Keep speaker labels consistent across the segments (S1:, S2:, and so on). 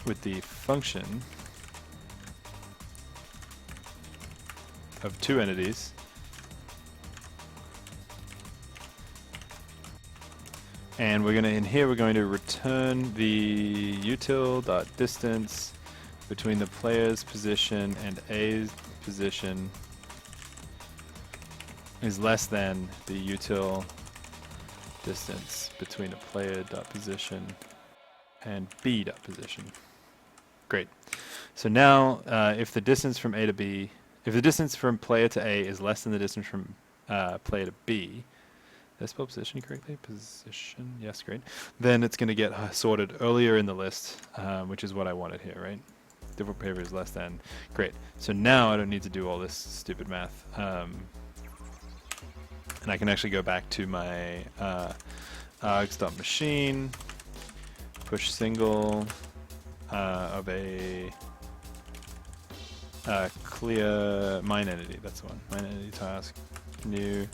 S1: with the function of two entities. And we're going to, in here, we're going to return the util.distance between the player's position and A's position is less than the util distance between the player.position and B.position. Great. So now, if the distance from A to B, if the distance from player to A is less than the distance from player to B, did I spell position correctly? Position, yes, great. Then it's going to get sorted earlier in the list, which is what I wanted here, right? Different behavior is less than. Great. So now I don't need to do all this stupid math. And I can actually go back to my args.machine, push single of a clear mine entity. That's the one. Mine entity task, new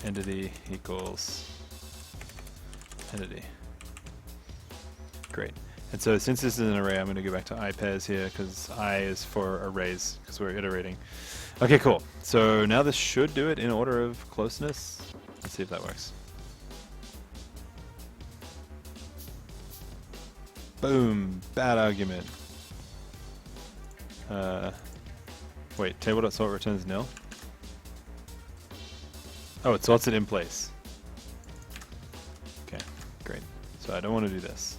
S1: entity equals entity. Great. And so since this is an array, I'm going to go back to IPairs here because I is for arrays because we're iterating. Okay, cool. So now this should do it in order of closeness. Let's see if that works. Boom. Bad argument. Wait, table.sort returns nil? Oh, it sorts it in place. Okay, great. So I don't want to do this.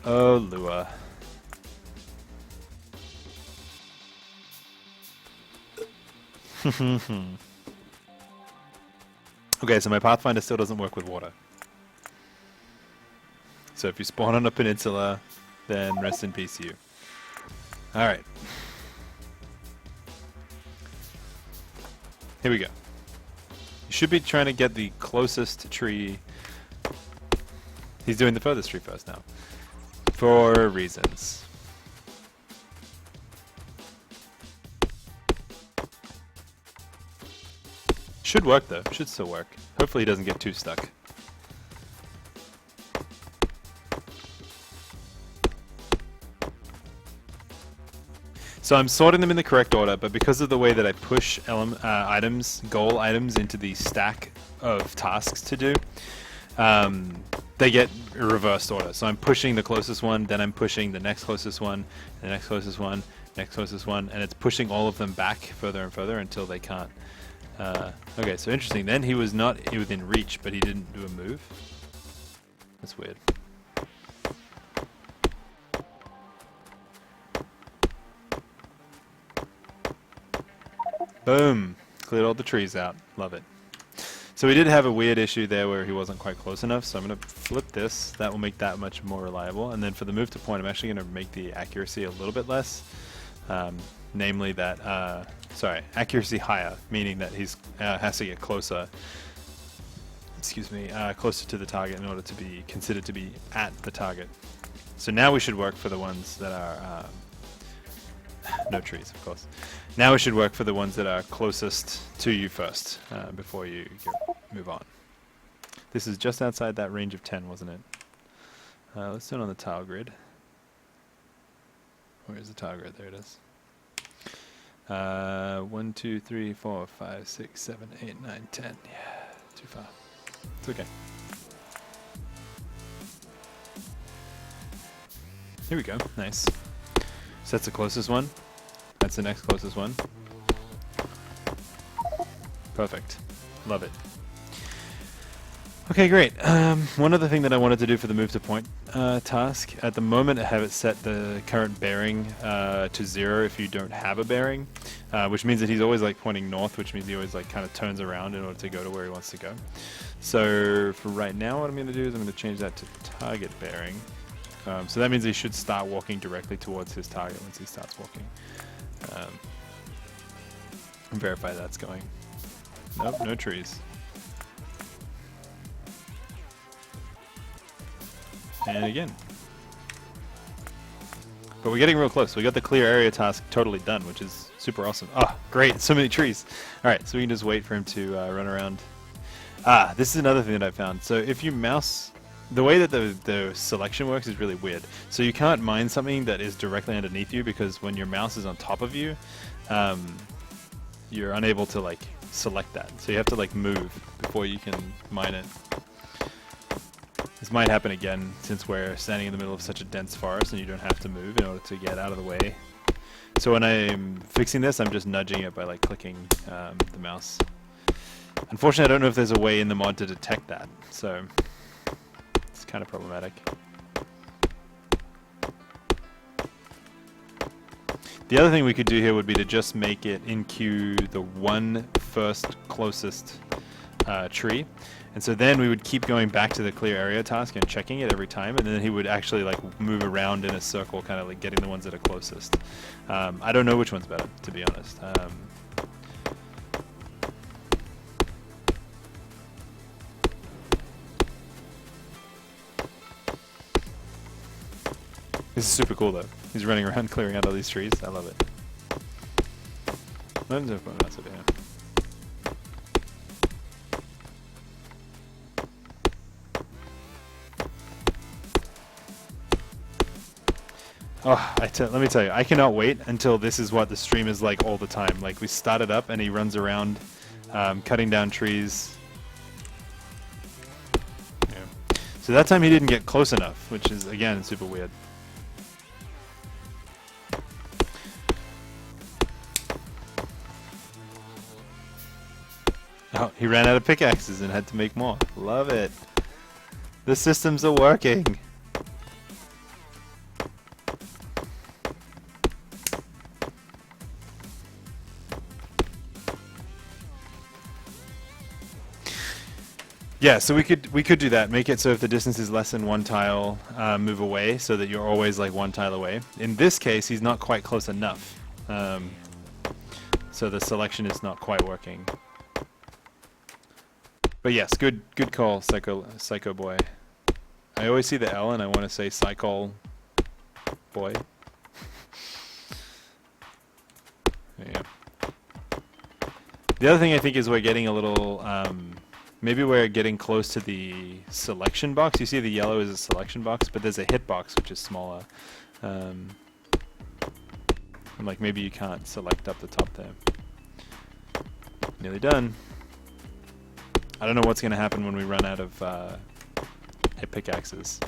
S1: Oh, Lua. Okay, so my Pathfinder still doesn't work with water. So if you spawn on a peninsula, then rest in peace you. Alright. Here we go. You should be trying to get the closest tree. He's doing the furthest tree first now. For reasons. Should work though. Should still work. Hopefully he doesn't get too stuck. So I'm sorting them in the correct order, but because of the way that I push items, goal items into the stack of tasks to do, they get reversed order. So I'm pushing the closest one, then I'm pushing the next closest one, the next closest one, next closest one, and it's pushing all of them back further and further until they can't. Okay, so interesting. Then he was not within reach, but he didn't do a move. That's weird. Boom. Cleared all the trees out. Love it. So we did have a weird issue there where he wasn't quite close enough, so I'm going to flip this. That will make that much more reliable. And then for the move to point, I'm actually going to make the accuracy a little bit less. Namely that, accuracy higher, meaning that he's has to get closer, closer to the target in order to be considered to be at the target. So now we should work for the ones that are, no trees, of course. Now we should work for the ones that are closest to you first, before you move on. This is just outside that range of 10, wasn't it? Let's do it on the tile grid. Where's the tile grid? There it is. 1, 2, 3, 4, 5, 6, 7, 8, 9, 10. Yeah, too far. It's okay. Here we go. Nice. So that's the closest one. That's the next closest one. Perfect. Love it. Okay, great. One other thing that I wanted to do for the move to point task. At the moment, I have it set the current bearing to 0 if you don't have a bearing, which means that he's always like pointing north, which means he always like kind of turns around in order to go to where he wants to go. So for right now, what I'm going to do is I'm going to change that to target bearing. So that means he should start walking directly towards his target once he starts walking. And verify that's going. Nope, no trees. And again. But we're getting real close. We got the clear area task totally done, which is super awesome. Ah, great, so many trees. Alright, so we can just wait for him to run around. Ah, this is another thing that I found. So if you mouse the way that the selection works is really weird. So you can't mine something that is directly underneath you because when your mouse is on top of you, you're unable to like select that. So you have to like move before you can mine it. This might happen again since we're standing in the middle of such a dense forest and you don't have to move in order to get out of the way. So when I'm fixing this, I'm just nudging it by like clicking the mouse. Unfortunately, I don't know if there's a way in the mod to detect that, so it's kind of problematic. The other thing we could do here would be to just make it in queue the one first closest tree. And so then we would keep going back to the clear area task and checking it every time, and then he would actually like move around in a circle, kind of like getting the ones that are closest. I don't know which one's better, to be honest. This is super cool though. He's running around clearing out all these trees. I love it. Over here. Oh, let me tell you, I cannot wait until this is what the stream is like all the time. Like, we start it up and he runs around cutting down trees. Yeah. So that time he didn't get close enough, which is, again, super weird. Oh, he ran out of pickaxes and had to make more. Love it. The systems are working. Yeah, so we could do that. Make it so if the distance is less than one tile, move away, so that you're always like one tile away. In this case, he's not quite close enough, so the selection is not quite working. But yes, good call, Psycho Boy. I always see the L and I want to say Psycho Boy. Yeah. The other thing I think is we're getting a little. Maybe we're getting close to the selection box. You see the yellow is a selection box, but there's a hit box which is smaller. And like maybe you can't select up the top there. Nearly done. I don't know what's going to happen when we run out of hit pickaxes.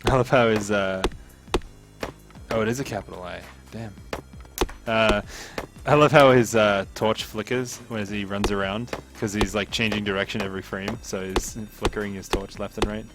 S1: I love how his, oh, it is a capital I. Damn. I love how his torch flickers as he runs around, because he's like changing direction every frame, so he's flickering his torch left and right.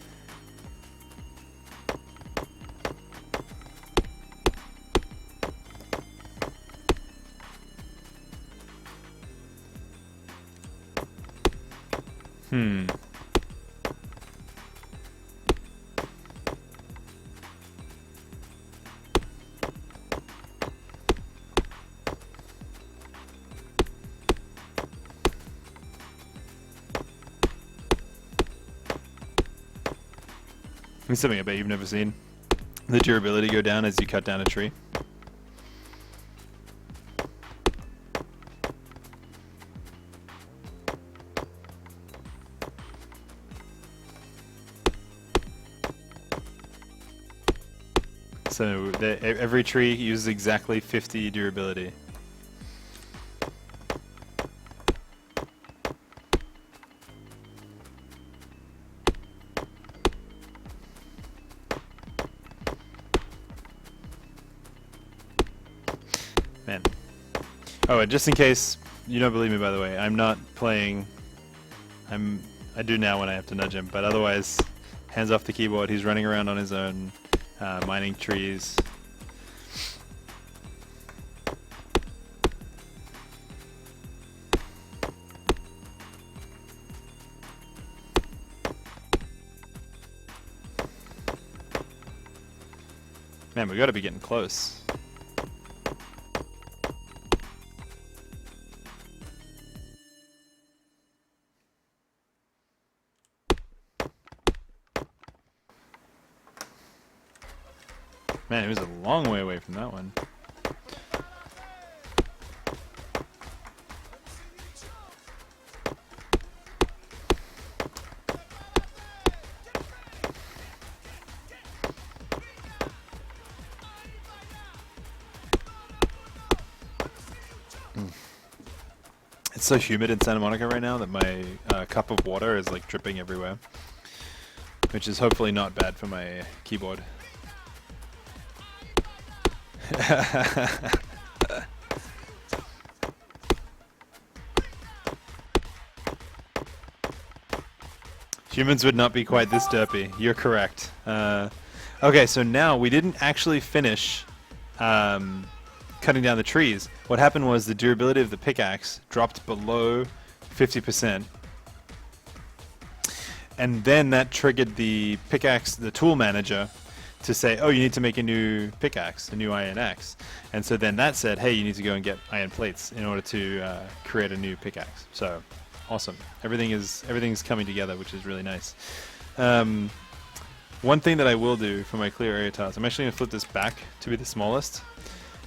S1: Here's something I bet you've never seen. The durability go down as you cut down a tree. So every tree uses exactly 50 durability. Man. Oh, and just in case you don't believe me, by the way, I'm not playing. I do now when I have to nudge him, but otherwise, hands off the keyboard. He's running around on his own, mining trees. Man, we gotta be getting close. Man, it was a long way away from that one. It's so humid in Santa Monica right now that my cup of water is like dripping everywhere, which is hopefully not bad for my keyboard. Humans would not be quite this derpy. You're correct. Okay, so now we didn't actually finish cutting down the trees. What happened was the durability of the pickaxe dropped below 50%. And then that triggered the pickaxe, the tool manager, to say, oh, you need to make a new pickaxe, a new iron axe. And so then that said, hey, you need to go and get iron plates in order to create a new pickaxe. So awesome. Everything's coming together, which is really nice. One thing that I will do for my clear area task, I'm actually going to flip this back to be the smallest.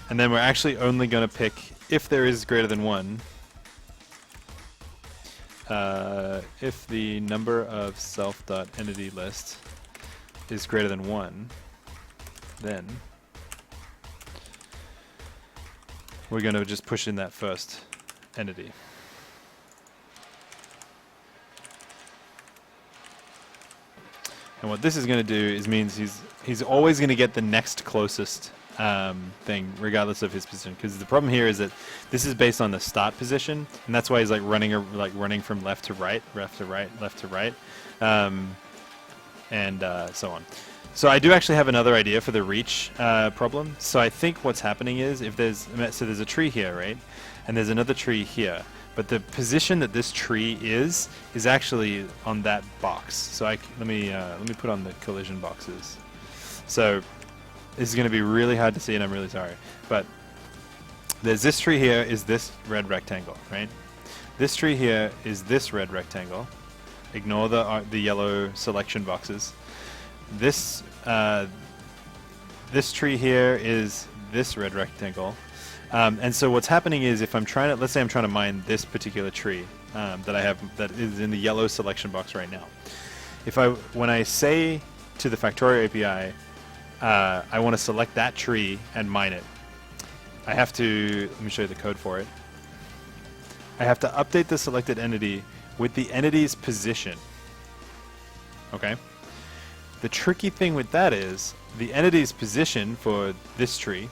S1: And then we're actually only going to pick, if there is greater than 1, if the number of self.entity list is greater than 1, then we're going to just push in that first entity. And what this is going to do is means he's always going to get the next closest thing, regardless of his position. Because the problem here is that this is based on the start position, and that's why he's like running from left to right, left to right, left to right, and so on. So I do actually have another idea for the reach problem. So I think what's happening is there's a tree here, right, and there's another tree here. But the position that this tree is actually on that box. So let me put on the collision boxes. So this is going to be really hard to see, and I'm really sorry. But there's this tree here is this red rectangle, right? This tree here is this red rectangle. Ignore the yellow selection boxes. This tree here is this red rectangle. And so what's happening is if I'm trying to, let's say I'm trying to mine this particular tree that I have that is in the yellow selection box right now. When I say to the Factorio API, I want to select that tree and mine it, I have to, let me show you the code for it. I have to update the selected entity with the entity's position. Okay? The tricky thing with that is the entity's position for this tree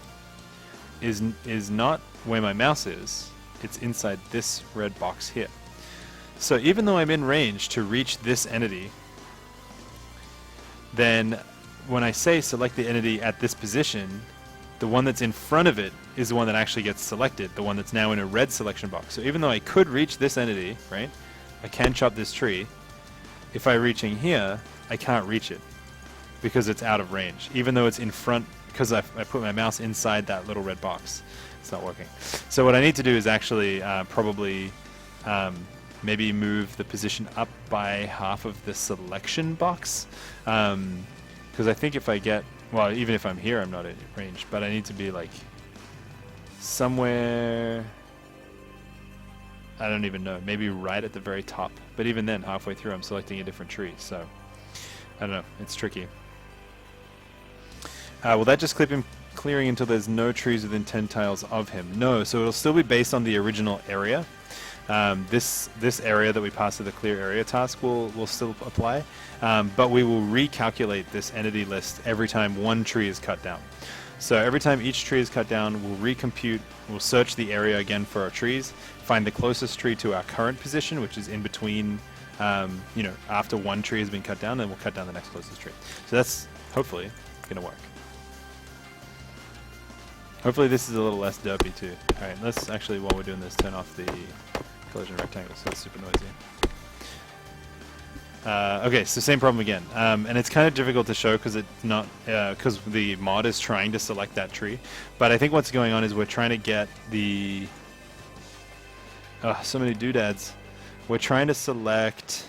S1: is not where my mouse is, it's inside this red box here. So even though I'm in range to reach this entity, then when I say select the entity at this position, the one that's in front of it is the one that actually gets selected, the one that's now in a red selection box. So even though I could reach this entity, right, I can chop this tree, if I'm reaching here, I can't reach it because it's out of range, even though it's in front, because I put my mouse inside that little red box. It's not working. So what I need to do is actually probably maybe move the position up by half of the selection box. Because I think if I get, well, even if I'm here, I'm not in range, but I need to be like somewhere, I don't even know, maybe right at the very top. But even then, halfway through, I'm selecting a different tree. So I don't know, it's tricky. Will that just clip him clearing until there's no trees within 10 tiles of him? No, so it'll still be based on the original area. This area that we passed to the clear area task will still apply, but we will recalculate this entity list every time one tree is cut down. So every time each tree is cut down, we'll recompute, we'll search the area again for our trees, find the closest tree to our current position, which is in between, after one tree has been cut down, then we'll cut down the next closest tree. So that's hopefully going to work. Hopefully this is a little less derpy too. Alright, let's actually, while we're doing this, turn off the collision rectangle so it's super noisy. Okay, so same problem again. And it's kind of difficult to show because it's not, because the mod is trying to select that tree. But I think what's going on is we're trying to get the, so many doodads. We're trying to select